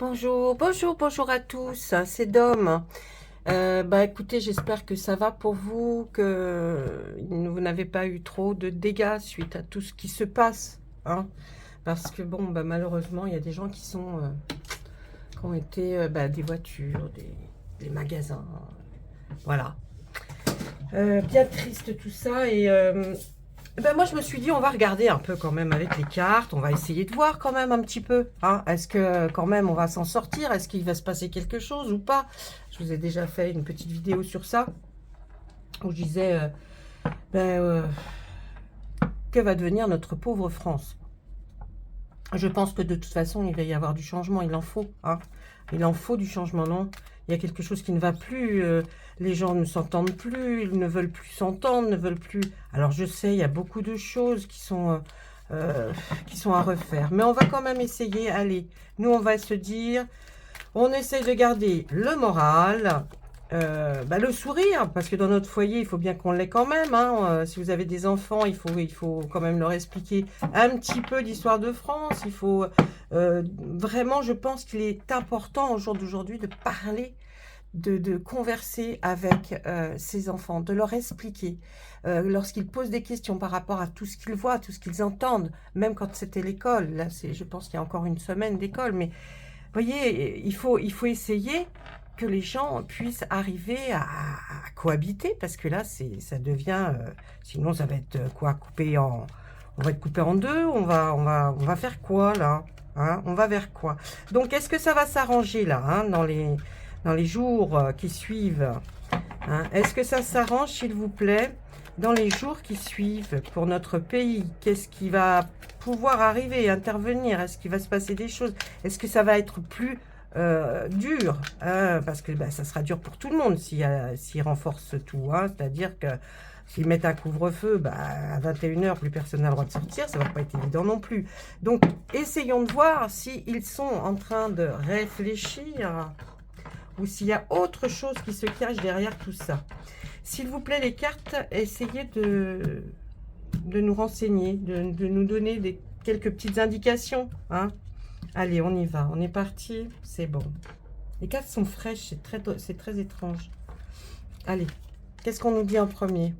Bonjour, bonjour, bonjour à tous, c'est Dom. Écoutez, j'espère que ça va pour vous, que vous n'avez pas eu trop de dégâts suite à tout ce qui se passe, hein. Parce que bon, malheureusement, il y a des gens qui ont été, des voitures, des magasins, voilà. Bien triste tout ça moi, je me suis dit, on va regarder un peu quand même avec les cartes. On va essayer de voir quand même un petit peu, hein. Est-ce que quand même on va s'en sortir? Est-ce qu'il va se passer quelque chose ou pas? Je vous ai déjà fait une petite vidéo sur ça, où je disais, que va devenir notre pauvre France? Je pense que de toute façon, il va y avoir du changement. Il en faut, hein. Il en faut du changement, non? Il y a quelque chose qui ne va plus. Les gens ne s'entendent plus. Ils ne veulent plus s'entendre, ne veulent plus. Alors, je sais, il y a beaucoup de choses qui sont à refaire. Mais on va quand même essayer. Allez, nous, on va se dire, on essaye de garder le moral. Le sourire, parce que dans notre foyer, il faut bien qu'on l'ait quand même, hein. Si vous avez des enfants, il faut quand même leur expliquer un petit peu d'histoire de France. Il faut vraiment, je pense qu'il est important au jour d'aujourd'hui de parler, de converser avec ces enfants, de leur expliquer lorsqu'ils posent des questions par rapport à tout ce qu'ils voient, tout ce qu'ils entendent, même quand c'était l'école. Là, je pense qu'il y a encore une semaine d'école, mais voyez, il faut essayer que les gens puissent arriver à cohabiter, parce que là, ça devient, sinon ça va être quoi, on va être coupé en deux, on va faire quoi là, hein, on va vers quoi? Donc, est-ce que ça va s'arranger là, hein, dans les jours qui suivent, hein? Est-ce que ça s'arrange, s'il vous plaît, dans les jours qui suivent pour notre pays? Qu'est-ce qui va pouvoir arriver, intervenir? Est-ce qu'il va se passer des choses? Est-ce que ça va être plus dur, hein? Parce que ça sera dur pour tout le monde s'ils renforcent tout, hein. C'est-à-dire que s'ils mettent un couvre-feu, à 21 h, plus personne n'a le droit de sortir, ça ne va pas être évident non plus. Donc, essayons de voir s'ils sont en train de réfléchir ou s'il y a autre chose qui se cache derrière tout ça. S'il vous plaît, les cartes, essayez de nous renseigner, de nous donner quelques petites indications, hein. Allez, on y va, on est parti, c'est bon. Les cartes sont fraîches, c'est très étrange. Allez, qu'est-ce qu'on nous dit en premier?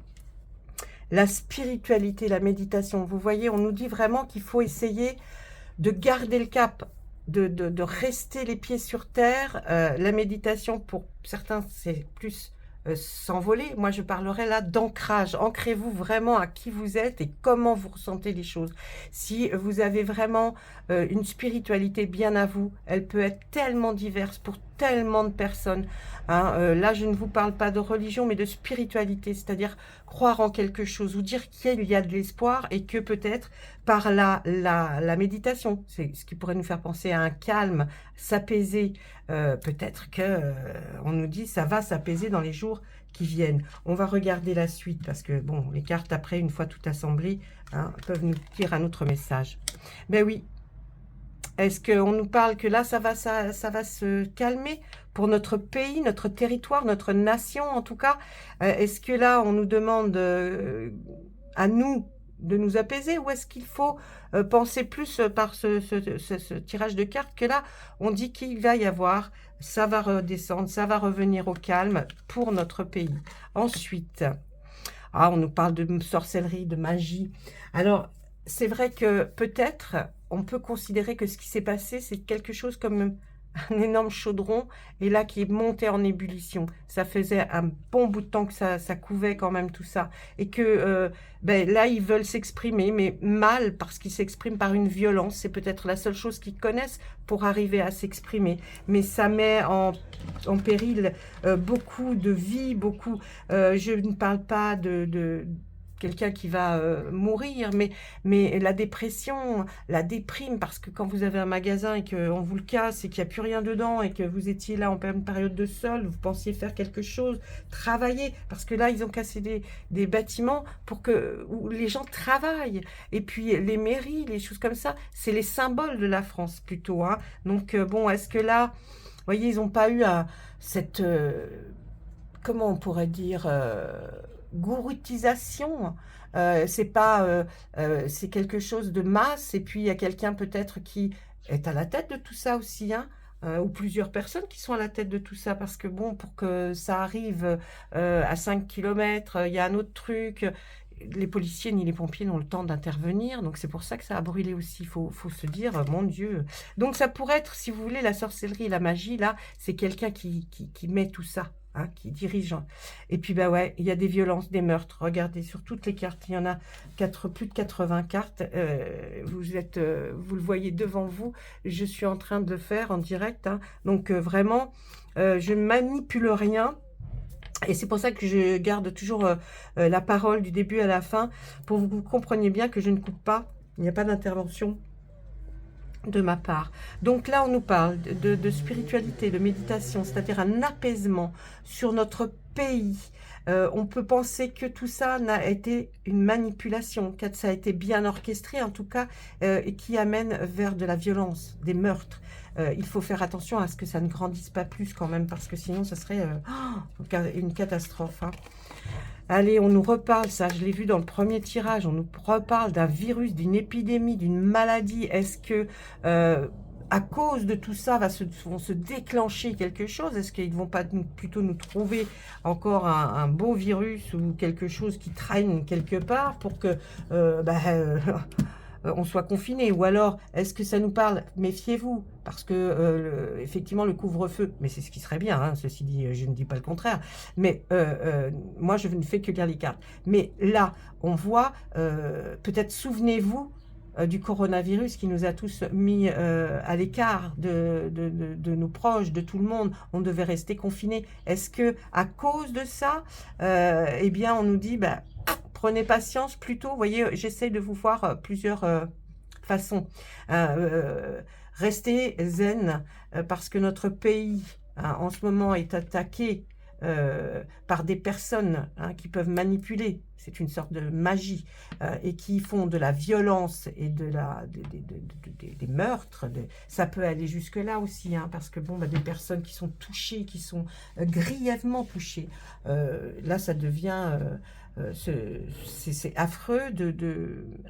La spiritualité, la méditation. Vous voyez, on nous dit vraiment qu'il faut essayer de garder le cap, de rester les pieds sur terre. La méditation, pour certains, c'est plus s'envoler. Moi, je parlerai là d'ancrage. Ancrez-vous vraiment à qui vous êtes et comment vous ressentez les choses. Si vous avez vraiment une spiritualité bien à vous, elle peut être tellement diverse pour tellement de personnes, hein. Là, je ne vous parle pas de religion, mais de spiritualité, c'est-à-dire croire en quelque chose, ou dire qu'il y a de l'espoir et que peut-être par la méditation, c'est ce qui pourrait nous faire penser à un calme, s'apaiser. Peut-être que on nous dit ça va s'apaiser dans les jours qui viennent. On va regarder la suite parce que bon, les cartes après, une fois tout assemblées, hein, peuvent nous dire un autre message. Ben oui. Est-ce qu'on nous parle que là, ça va se calmer pour notre pays, notre territoire, notre nation en tout cas? Est-ce que là, on nous demande à nous de nous apaiser, ou est-ce qu'il faut penser plus par ce tirage de cartes que là, on dit qu'il va y avoir, ça va redescendre, ça va revenir au calme pour notre pays. Ensuite, on nous parle de sorcellerie, de magie. Alors, c'est vrai que peut-être on peut considérer que ce qui s'est passé, c'est quelque chose comme un énorme chaudron, et là qui est monté en ébullition. Ça faisait un bon bout de temps que ça couvait quand même tout ça. Et que là, ils veulent s'exprimer, mais mal, parce qu'ils s'expriment par une violence. C'est peut-être la seule chose qu'ils connaissent pour arriver à s'exprimer. Mais ça met en péril beaucoup de vies, beaucoup... je ne parle pas de quelqu'un qui va mourir, mais la dépression, la déprime, parce que quand vous avez un magasin et qu'on vous le casse et qu'il n'y a plus rien dedans et que vous étiez là en pleine période de solde, vous pensiez faire quelque chose, travailler, parce que là, ils ont cassé des bâtiments où les gens travaillent. Et puis, les mairies, les choses comme ça, c'est les symboles de la France plutôt, hein. Donc, bon, est-ce que là, vous voyez, ils n'ont pas eu cette... comment on pourrait dire gouroutisation. C'est pas c'est quelque chose de masse, et puis il y a quelqu'un peut-être qui est à la tête de tout ça aussi, hein. ou plusieurs personnes qui sont à la tête de tout ça. Parce que bon, pour que ça arrive à 5 km, il y a un autre truc. Les policiers ni les pompiers n'ont le temps d'intervenir. Donc c'est pour ça que ça a brûlé aussi. Faut se dire, mon Dieu. Donc ça pourrait être, si vous voulez, la sorcellerie, la magie, là, c'est quelqu'un qui met tout ça. Hein, qui dirige. Et puis, bah ouais, il y a des violences, des meurtres. Regardez, sur toutes les cartes, il y en a plus de 80 cartes. Vous le voyez devant vous. Je suis en train de le faire en direct. Hein. Donc, vraiment, je ne manipule rien. Et c'est pour ça que je garde toujours la parole du début à la fin, pour que vous compreniez bien que je ne coupe pas. Il n'y a pas d'intervention de ma part. Donc là, on nous parle de spiritualité, de méditation, c'est-à-dire un apaisement sur notre pays. On peut penser que tout ça n'a été une manipulation, que ça a été bien orchestré en tout cas, et qui amène vers de la violence, des meurtres. Il faut faire attention à ce que ça ne grandisse pas plus quand même, parce que sinon, ça serait une catastrophe. Hein. Allez, on nous reparle, ça je l'ai vu dans le premier tirage, on nous reparle d'un virus, d'une épidémie, d'une maladie. Est-ce que à cause de tout ça vont se déclencher quelque chose? Est-ce qu'ils ne vont pas plutôt nous trouver encore un beau virus ou quelque chose qui traîne quelque part pour que on soit confiné? Ou alors, est-ce que ça nous parle? Méfiez-vous, parce que effectivement, le couvre-feu, mais c'est ce qui serait bien, hein, ceci dit, je ne dis pas le contraire, mais moi, je ne fais que lire les cartes. Mais là, on voit, peut-être souvenez-vous du coronavirus qui nous a tous mis à l'écart de nos proches, de tout le monde. On devait rester confinés. Est-ce que à cause de ça, eh bien, on nous dit, bah, prenez patience plutôt. Vous voyez, j'essaie de vous voir plusieurs façons. Restez zen, parce que notre pays, hein, en ce moment, est attaqué par des personnes qui peuvent manipuler. C'est une sorte de magie, et qui font de la violence et des meurtres. Ça peut aller jusque-là aussi, hein, parce que bon, des personnes qui sont touchées, qui sont grièvement touchées, là, ça devient... c'est affreux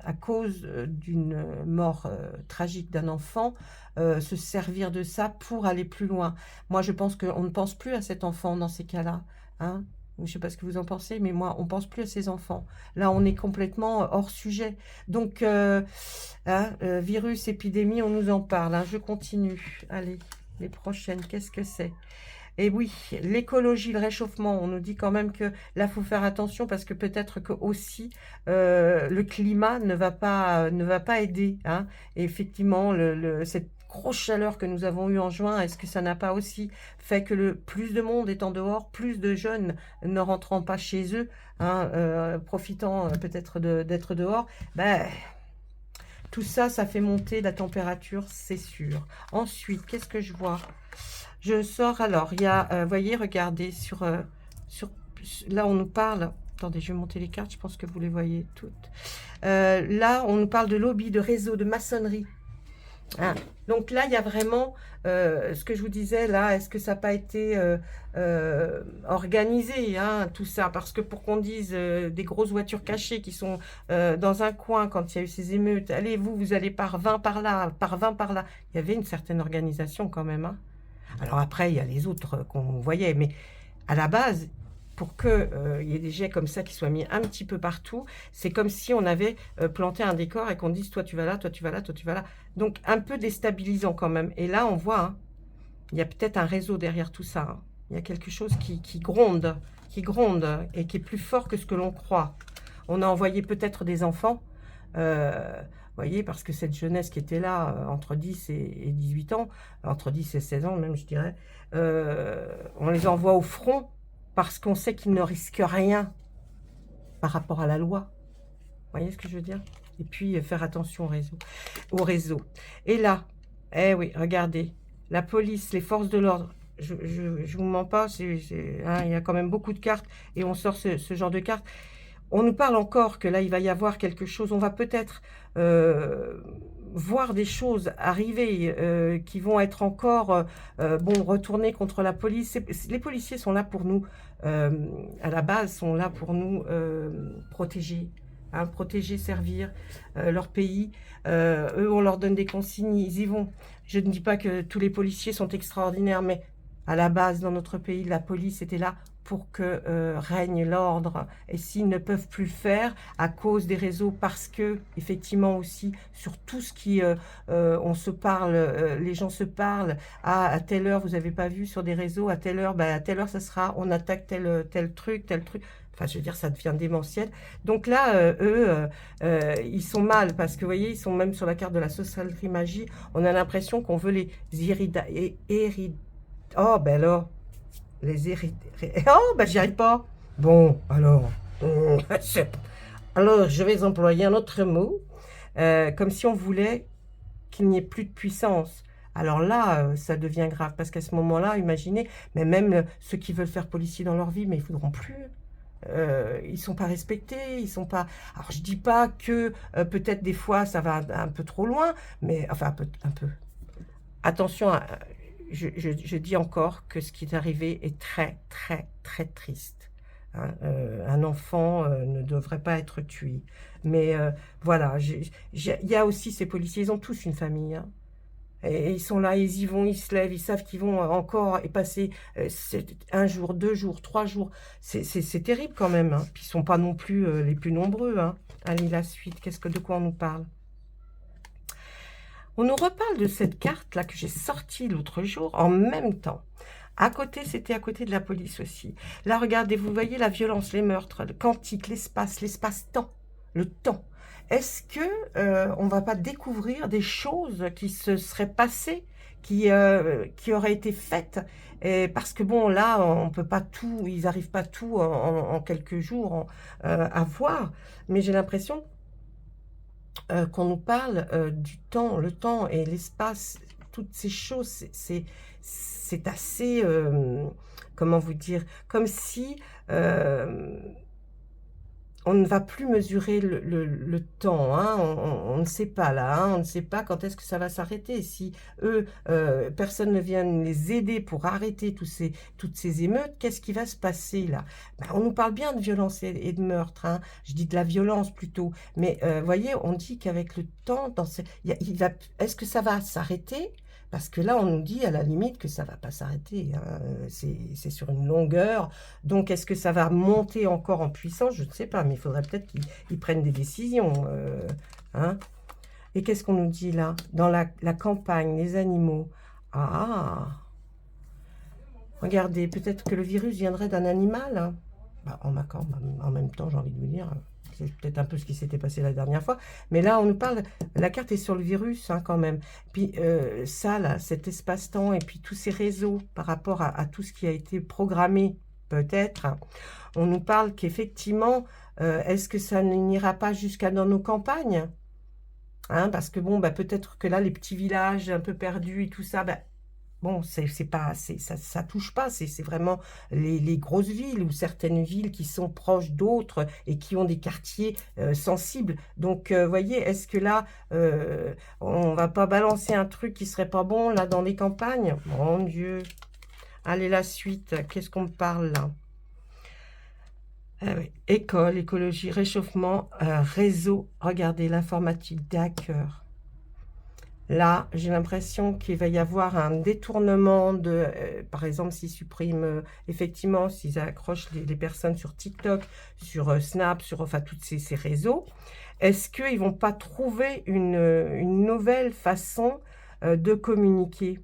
à cause d'une mort tragique d'un enfant, se servir de ça pour aller plus loin. Moi, je pense qu'on ne pense plus à cet enfant dans ces cas-là. Hein. Je ne sais pas ce que vous en pensez, mais moi, on ne pense plus à ces enfants. Là, on est complètement hors sujet. Donc, virus, épidémie, on nous en parle. Hein. Je continue. Allez, les prochaines, qu'est-ce que c'est? Et oui, l'écologie, le réchauffement, on nous dit quand même que là, il faut faire attention, parce que peut-être que aussi le climat ne va pas aider. Hein. Et effectivement, cette grosse chaleur que nous avons eue en juin, est-ce que ça n'a pas aussi fait que plus de monde étant dehors, plus de jeunes ne rentrant pas chez eux, hein, profitant peut-être d'être dehors, tout ça, ça fait monter la température, c'est sûr. Ensuite, qu'est-ce que je vois? Je sors, alors, il y a, voyez, regardez, là, on nous parle, attendez, je vais monter les cartes, je pense que vous les voyez toutes. Là, on nous parle de lobby, de réseau, de maçonnerie. Hein. Donc là, il y a vraiment, ce que je vous disais, là, est-ce que ça n'a pas été organisé, hein, tout ça? Parce que pour qu'on dise des grosses voitures cachées qui sont dans un coin quand il y a eu ces émeutes, allez, vous allez par 20 par là, par 20 par là. Il y avait une certaine organisation quand même, hein. Alors après, il y a les autres qu'on voyait, mais à la base, pour qu'il y ait des jets comme ça qui soient mis un petit peu partout, c'est comme si on avait planté un décor et qu'on dise, toi tu vas là, toi tu vas là, toi tu vas là. Donc un peu déstabilisant quand même. Et là, on voit, hein, il y a peut-être un réseau derrière tout ça. Hein. Il y a quelque chose qui gronde et qui est plus fort que ce que l'on croit. On a envoyé peut-être des enfants, voyez, parce que cette jeunesse qui était là, entre 10 et 18 ans, entre 10 et 16 ans même, je dirais, on les envoie au front parce qu'on sait qu'ils ne risquent rien par rapport à la loi. Vous voyez ce que je veux dire? Et puis, faire attention au réseau. Et là, eh oui, regardez, la police, les forces de l'ordre, je vous mens pas, hein, il y a quand même beaucoup de cartes, et on sort ce genre de cartes. On nous parle encore que là, il va y avoir quelque chose. On va peut-être voir des choses arriver qui vont être encore retournées contre la police. Les policiers sont là pour nous, à la base, sont là pour nous protéger, hein, protéger, servir leur pays. Eux, on leur donne des consignes, ils y vont. Je ne dis pas que tous les policiers sont extraordinaires, mais à la base, dans notre pays, la police était là pour que règne l'ordre. Et s'ils ne peuvent plus le faire à cause des réseaux, parce que, effectivement aussi, sur tout ce qui... on se parle, les gens se parlent, à telle heure, vous n'avez pas vu sur des réseaux, à telle heure, à telle heure, ça sera, on attaque tel truc, tel truc. Enfin, je veux dire, ça devient démentiel. Donc là, eux, ils sont mal, parce que, vous voyez, ils sont même sur la carte de la sorcellerie magie. On a l'impression qu'on veut les Oh, ben alors, les hériter. Oh, ben j'y arrive pas. Bon, alors, alors, je vais employer un autre mot, comme si on voulait qu'il n'y ait plus de puissance. Alors là, ça devient grave, parce qu'à ce moment-là, imaginez, mais même ceux qui veulent faire policier dans leur vie, mais ils ne voudront plus. Ils sont pas respectés, ils sont pas... Alors, je dis pas que peut-être des fois, ça va un peu trop loin, mais enfin, un peu. Attention, je dis encore que ce qui est arrivé est très, très, très triste. Hein. Un enfant ne devrait pas être tué. Mais voilà, il y a aussi ces policiers, ils ont tous une famille. Hein. Et ils sont là, ils y vont, ils se lèvent, ils savent qu'ils vont encore y passer un jour, 2 jours, 3 jours. C'est terrible quand même. Hein. Puis ils ne sont pas non plus les plus nombreux. Hein. Allez, la suite, de quoi on nous parle? On nous reparle de cette carte-là que j'ai sortie l'autre jour en même temps. À côté, c'était à côté de la police aussi. Là, regardez, vous voyez la violence, les meurtres, le quantique, l'espace-temps, le temps. Est-ce que on va pas découvrir des choses qui se seraient passées, qui auraient été faites parce que bon, là, on peut pas tout, ils n'arrivent pas tout en quelques jours à voir. Mais j'ai l'impression qu'on nous parle du temps, le temps et l'espace, toutes ces choses, c'est assez, comment vous dire, comme si on ne va plus mesurer le temps, hein, on ne sait pas là, hein, on ne sait pas quand est-ce que ça va s'arrêter. Si eux, personne ne vient les aider pour arrêter toutes ces émeutes, qu'est-ce qui va se passer là? Ben, on nous parle bien de violence et de meurtre, hein, je dis de la violence plutôt, mais voyez, on dit qu'avec le temps, est-ce que ça va s'arrêter? Parce que là, on nous dit à la limite que ça ne va pas s'arrêter. Hein. C'est sur une longueur. Donc, est-ce que ça va monter encore en puissance? Je ne sais pas, mais il faudrait peut-être qu'ils prennent des décisions. Hein. Et qu'est-ce qu'on nous dit là? Dans la campagne, les animaux. Ah! Regardez, peut-être que le virus viendrait d'un animal. Hein. Bah, en même temps, j'ai envie de vous dire... C'est peut-être un peu ce qui s'était passé la dernière fois. Mais là, on nous parle... La carte est sur le virus, hein, quand même. Puis ça, là, cet espace-temps et puis tous ces réseaux par rapport à tout ce qui a été programmé, peut-être. Hein, on nous parle qu'effectivement, est-ce que ça n'ira pas jusqu'à dans nos campagnes? Hein, parce que bon, bah, peut-être que là, les petits villages un peu perdus et tout ça... Bah, bon, ça touche pas, c'est vraiment les grosses villes ou certaines villes qui sont proches d'autres et qui ont des quartiers sensibles. Donc, voyez, est-ce que là, on va pas balancer un truc qui serait pas bon là dans les campagnes? Mon Dieu. Allez, la suite, qu'est-ce qu'on me parle là? Ah oui. École, écologie, réchauffement, réseau, regardez, l'informatique, d'accord. Là, j'ai l'impression qu'il va y avoir un détournement de, par exemple, s'ils suppriment, effectivement, s'ils accrochent les personnes sur TikTok, sur Snap, sur enfin tous ces réseaux, est-ce qu'ils ne vont pas trouver une nouvelle façon de communiquer?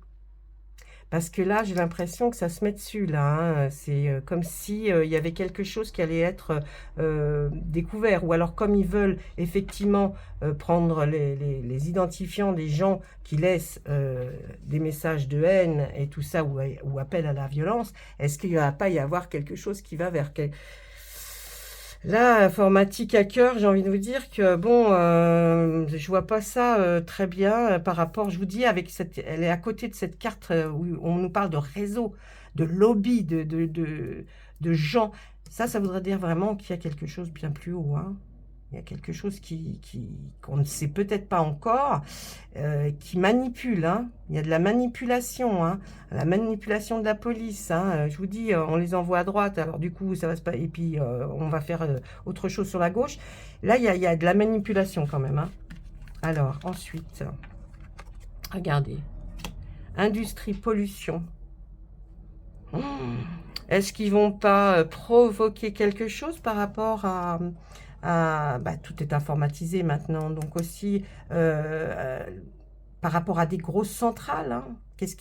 Parce que là, j'ai l'impression que ça se met dessus, là. Hein. C'est comme si il y avait quelque chose qui allait être découvert. Ou alors, comme ils veulent effectivement prendre les identifiants des gens qui laissent des messages de haine et tout ça, ou appel à la violence, est-ce qu'il ne va pas y avoir quelque chose qui va vers... Là, informatique à cœur, j'ai envie de vous dire que, bon, je vois pas ça très bien par rapport, je vous dis, elle est à côté de cette carte où on nous parle de réseau, de lobby, de gens. Ça voudrait dire vraiment qu'il y a quelque chose bien plus haut. Hein. Il y a quelque chose qu'on ne sait peut-être pas encore, qui manipule. Hein. Il y a de la manipulation, hein. La manipulation de la police. Hein. Je vous dis, on les envoie à droite, alors du coup, ça va se passer. Et puis, on va faire autre chose sur la gauche. Là, il y a de la manipulation quand même. Hein. Alors, ensuite, regardez. Industrie, pollution. Est-ce qu'ils vont pas provoquer quelque chose par rapport à bah, tout est informatisé maintenant, donc aussi par rapport à des grosses centrales, hein. Qu'est-ce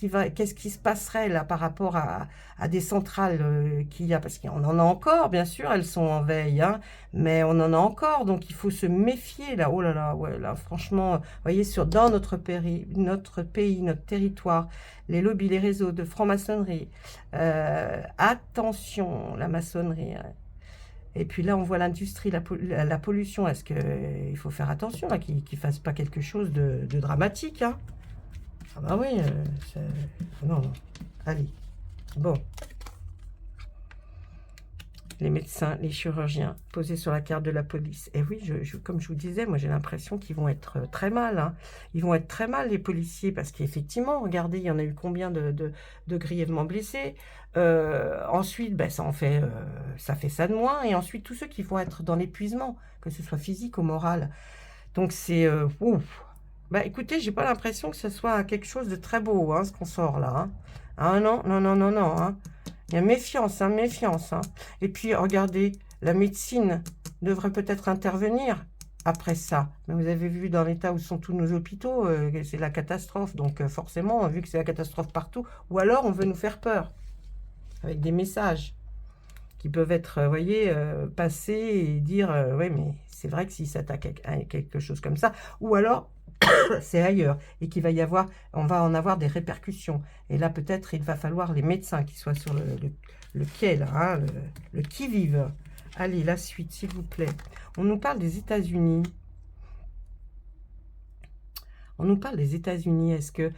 qui se passerait là par rapport à des centrales qu'il y a, parce qu'on en a encore, bien sûr, elles sont en veille, hein, mais on en a encore, donc il faut se méfier là. Oh là là, ouais, là, franchement, vous voyez, dans notre pays, notre territoire, les lobbies, les réseaux de franc-maçonnerie, attention, la maçonnerie, hein. Et puis là, on voit l'industrie, la pollution. Est-ce qu'il faut faire attention là, qu'ils ne fassent pas quelque chose de dramatique, hein? Ah bah oui, non, non. Allez, bon. Les médecins, les chirurgiens, posés sur la carte de la police. Et oui, comme je vous disais, moi j'ai l'impression qu'ils vont être très mal. Hein. Ils vont être très mal, les policiers, parce qu'effectivement, regardez, il y en a eu combien de grièvement blessés. Ensuite, ben, ça fait ça de moins. Et ensuite, tous ceux qui vont être dans l'épuisement, que ce soit physique ou moral. Donc c'est... ouf. Bah écoutez, j'ai pas l'impression que ce soit quelque chose de très beau, hein, ce qu'on sort là. Hein. Ah non, non, non, non, non. Hein. Il y a méfiance, hein, méfiance. Hein. Et puis, regardez, la médecine devrait peut-être intervenir après ça. Mais vous avez vu dans l'état où sont tous nos hôpitaux, c'est la catastrophe. Donc, forcément, vu que c'est la catastrophe partout, ou alors on veut nous faire peur avec des messages qui peuvent être, vous voyez, passés et dire, oui, mais c'est vrai que s'ils s'attaquent à quelque chose comme ça, ou alors c'est ailleurs, et qu'il va y avoir, on va en avoir des répercussions. Et là, peut-être, il va falloir les médecins qui soient sur le quai, là, hein, le qui-vive. Allez, la suite, s'il vous plaît. On nous parle des États-Unis. On nous parle des États-Unis. Est-ce que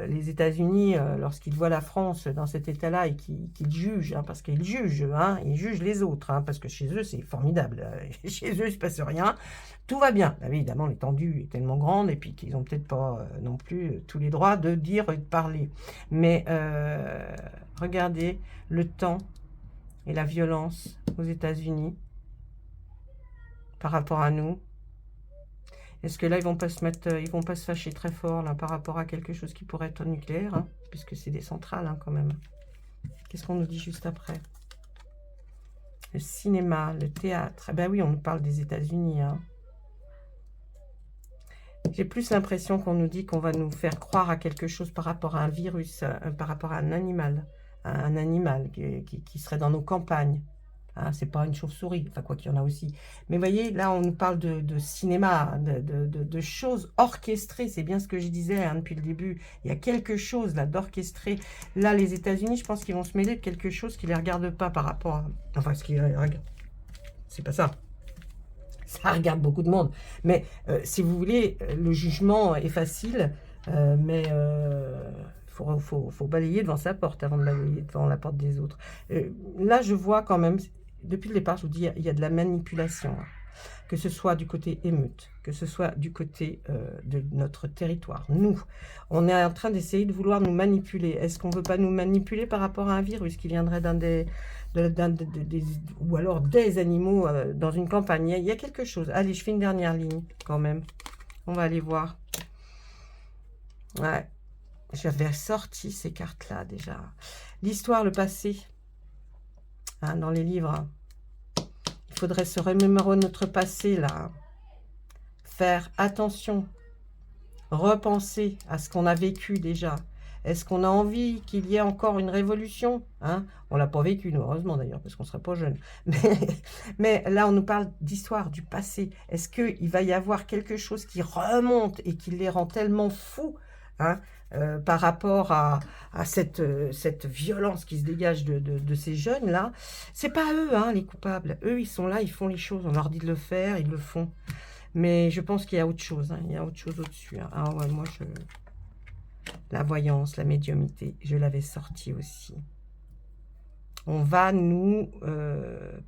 les États-Unis, lorsqu'ils voient la France dans cet état-là et qu'ils jugent, hein, parce qu'ils jugent, hein, ils jugent les autres, hein, parce que chez eux, c'est formidable. Chez eux, il ne se passe rien. Tout va bien. Bah, évidemment, l'étendue est tellement grande et puis qu'ils n'ont peut-être pas non plus tous les droits de dire et de parler. Mais regardez le temps et la violence aux États-Unis par rapport à nous. Est-ce que là, ils vont pas se mettre, ils vont pas se fâcher très fort là, par rapport à quelque chose qui pourrait être nucléaire, hein, puisque c'est des centrales hein, quand même. Qu'est-ce qu'on nous dit juste après? Le cinéma, le théâtre. Eh ben oui, on nous parle des États-Unis. Hein. J'ai plus l'impression qu'on nous dit qu'on va nous faire croire à quelque chose par rapport à un virus, par rapport à un animal qui serait dans nos campagnes. Hein, c'est pas une chauve-souris, enfin quoi qu'il y en a aussi. Mais vous voyez, là on nous parle de cinéma, de choses orchestrées, c'est bien ce que je disais hein, depuis le début. Il y a quelque chose là d'orchestré. Là les États-Unis, je pense qu'ils vont se mêler de quelque chose qui ne les regarde pas par rapport à... Enfin, ce qui les regarde, c'est pas ça. Ça regarde beaucoup de monde. Mais si vous voulez, le jugement est facile, mais... faut balayer devant sa porte avant de balayer devant la porte des autres. Là, je vois quand même, depuis le départ, je vous dis, il y a de la manipulation. Hein. Que ce soit du côté émeute, que ce soit du côté de notre territoire. Nous, on est en train d'essayer de vouloir nous manipuler. Est-ce qu'on ne veut pas nous manipuler par rapport à un virus qui viendrait ou alors des animaux dans une campagne? Il y a quelque chose. Allez, je fais une dernière ligne quand même. On va aller voir. Ouais. J'avais sorti ces cartes-là déjà. L'histoire, le passé, hein, dans les livres. Il faudrait se remémorer notre passé, là. Faire attention. Repenser à ce qu'on a vécu déjà. Est-ce qu'on a envie qu'il y ait encore une révolution hein? On ne l'a pas vécu, nous, heureusement d'ailleurs, parce qu'on ne serait pas jeunes. Mais là, on nous parle d'histoire, du passé. Est-ce qu'il va y avoir quelque chose qui remonte et qui les rend tellement fous hein, par rapport à cette violence qui se dégage de ces jeunes-là? C'est pas eux, hein, les coupables. Eux, ils sont là, ils font les choses. On leur dit de le faire, ils le font. Mais je pense qu'il y a autre chose. Hein. Il y a autre chose au-dessus. Hein. Ah ouais, moi, la voyance, la médiumnité, je l'avais sorti aussi. On va nous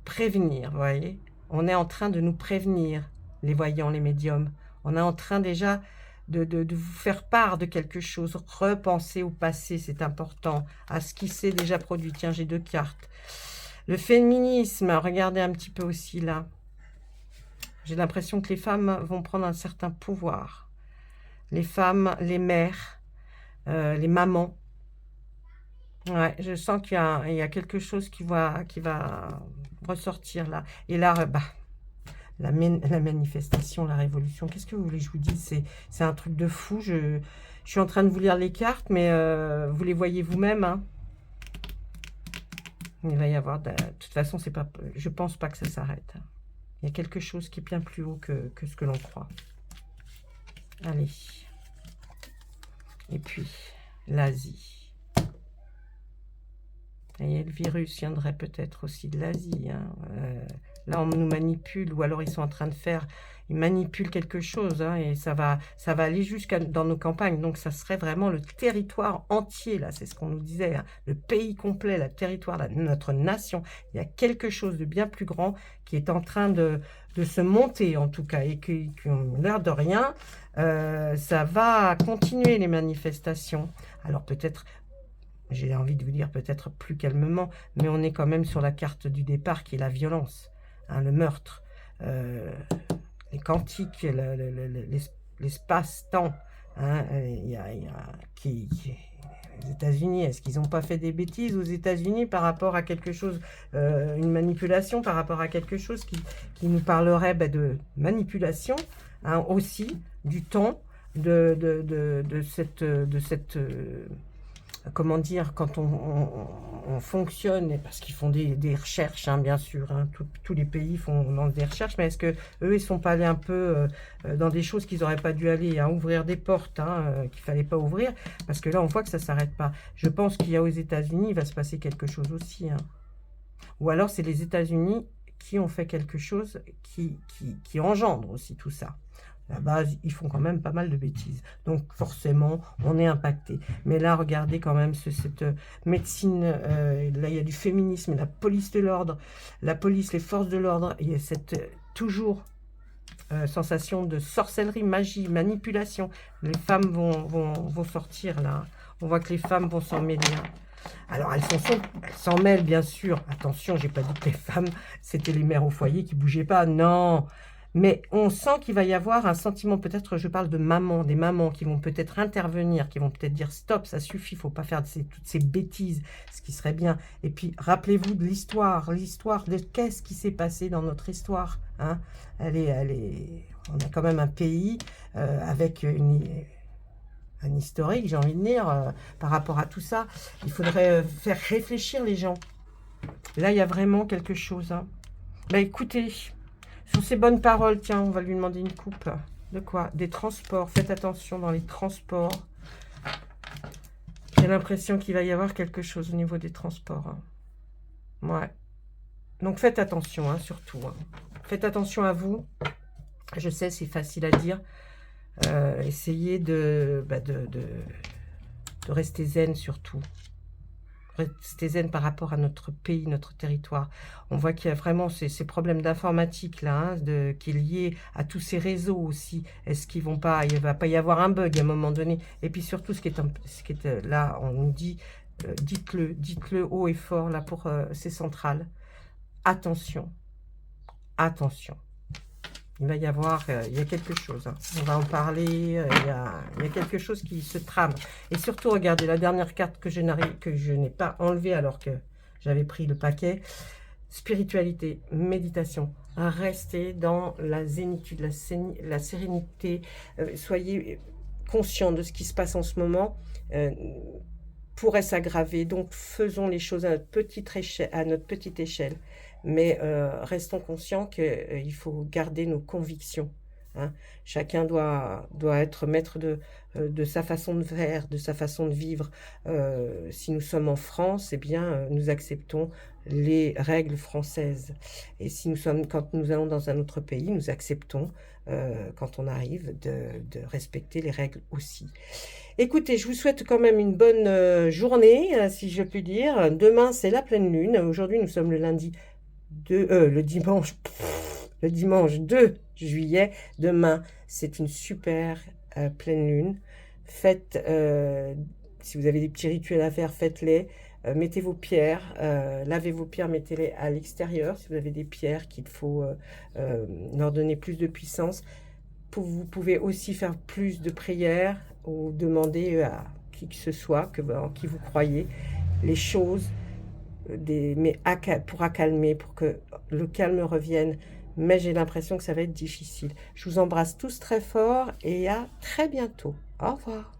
prévenir, vous voyez. On est en train de nous prévenir, les voyants, les médiums. On est en train déjà de vous faire part de quelque chose. Repenser au passé, c'est important, à ce qui s'est déjà produit. Tiens, j'ai 2 cartes. Le féminisme, regardez un petit peu aussi là. J'ai l'impression que les femmes vont prendre un certain pouvoir. Les femmes, les mères, les mamans. Ouais, je sens qu'il y a quelque chose qui va ressortir là. Et là, la manifestation, la révolution, qu'est-ce que vous voulez que je vous dise? C'est un truc de fou. Je suis en train de vous lire les cartes, mais vous les voyez vous-même. Hein. Il va y avoir... De toute façon, c'est pas, je pense pas que ça s'arrête. Il y a quelque chose qui est bien plus haut que ce que l'on croit. Allez. Et puis, l'Asie. Et le virus viendrait peut-être aussi de l'Asie. Hein. Là, on nous manipule, ou alors ils sont en train de faire... Ils manipulent quelque chose, hein, et ça va aller jusqu'à dans nos campagnes. Donc, ça serait vraiment le territoire entier, là, c'est ce qu'on nous disait. Hein, le pays complet, le territoire, notre nation. Il y a quelque chose de bien plus grand qui est en train de se monter, en tout cas, et qui l'air de rien, ça va continuer les manifestations. Alors, peut-être... J'ai envie de vous dire peut-être plus calmement, mais on est quand même sur la carte du départ qui est la violence, hein, le meurtre, les quantiques, l'espace-temps. Hein, les États-Unis, est-ce qu'ils n'ont pas fait des bêtises aux États-Unis par rapport à quelque chose, une manipulation, par rapport à quelque chose qui nous parlerait de manipulation, hein, aussi, du temps, de cette comment dire, quand on fonctionne, parce qu'ils font des recherches, hein, bien sûr, hein, tous les pays lancent des recherches, mais est-ce que eux ils sont pas allés un peu dans des choses qu'ils n'auraient pas dû aller, hein, ouvrir des portes, hein, qu'il fallait pas ouvrir, parce que là on voit que ça s'arrête pas. Je pense qu'il y a aux États-Unis, il va se passer quelque chose aussi, hein. Ou alors c'est les États-Unis qui ont fait quelque chose qui engendre aussi tout ça. À la base, ils font quand même pas mal de bêtises. Donc, forcément, on est impacté. Mais là, regardez quand même cette médecine. Là, il y a du féminisme, la police de l'ordre, la police, les forces de l'ordre. Il y a cette toujours sensation de sorcellerie, magie, manipulation. Les femmes vont sortir là. On voit que les femmes vont s'en mêler. Hein. Alors, elles s'en mêlent, bien sûr. Attention, j'ai pas dit que les femmes, c'était les mères au foyer qui bougeaient pas. Non. Mais on sent qu'il va y avoir un sentiment, peut-être, je parle de mamans, des mamans qui vont peut-être intervenir, qui vont peut-être dire stop, ça suffit, il ne faut pas faire toutes ces bêtises, ce qui serait bien. Et puis, rappelez-vous de l'histoire de qu'est-ce qui s'est passé dans notre histoire. Hein. On a quand même un pays avec un historique, j'ai envie de dire, par rapport à tout ça. Il faudrait faire réfléchir les gens. Là, il y a vraiment quelque chose. Hein. Bah, écoutez... Sur ces bonnes paroles, tiens, on va lui demander une coupe. De quoi? Des transports. Faites attention dans les transports. J'ai l'impression qu'il va y avoir quelque chose au niveau des transports. Hein. Ouais. Donc faites attention, hein, surtout. Hein. Faites attention à vous. Je sais, c'est facile à dire. Essayez de rester zen surtout. Rester zen par rapport à notre pays, notre territoire. On voit qu'il y a vraiment ces problèmes d'informatique là, hein, qui est lié à tous ces réseaux aussi. Est-ce qu'il ne va pas y avoir un bug à un moment donné? Et puis surtout, ce qui est là, on nous dit, dites-le haut et fort là pour ces centrales. Attention, attention. Il va y avoir, il y a quelque chose, hein. On va en parler, il y a quelque chose qui se trame. Et surtout, regardez, la dernière carte que je n'ai pas enlevée alors que j'avais pris le paquet. Spiritualité, méditation, restez dans la zénitude, la sérénité. Soyez conscient de ce qui se passe en ce moment. Pourrait s'aggraver, donc faisons les choses à notre petite échelle. Mais restons conscients qu'il faut garder nos convictions. Hein. Chacun doit être maître de sa façon de faire, de sa façon de vivre. Si nous sommes en France, eh bien, nous acceptons les règles françaises. Et quand nous allons dans un autre pays, nous acceptons, quand on arrive, de respecter les règles aussi. Écoutez, je vous souhaite quand même une bonne journée, si je puis dire. Demain, c'est la pleine lune. Aujourd'hui, nous sommes le dimanche. le dimanche 2 juillet. Demain, c'est une super pleine lune. Faites, si vous avez des petits rituels à faire, faites-les. Mettez vos pierres, lavez vos pierres, mettez-les à l'extérieur. Si vous avez des pierres qu'il faut leur donner plus de puissance. Vous pouvez aussi faire plus de prières ou demander à qui que ce soit, en qui vous croyez, les choses, mais pour accalmer, pour que le calme revienne. Mais j'ai l'impression que ça va être difficile. Je vous embrasse tous très fort et à très bientôt. Au revoir.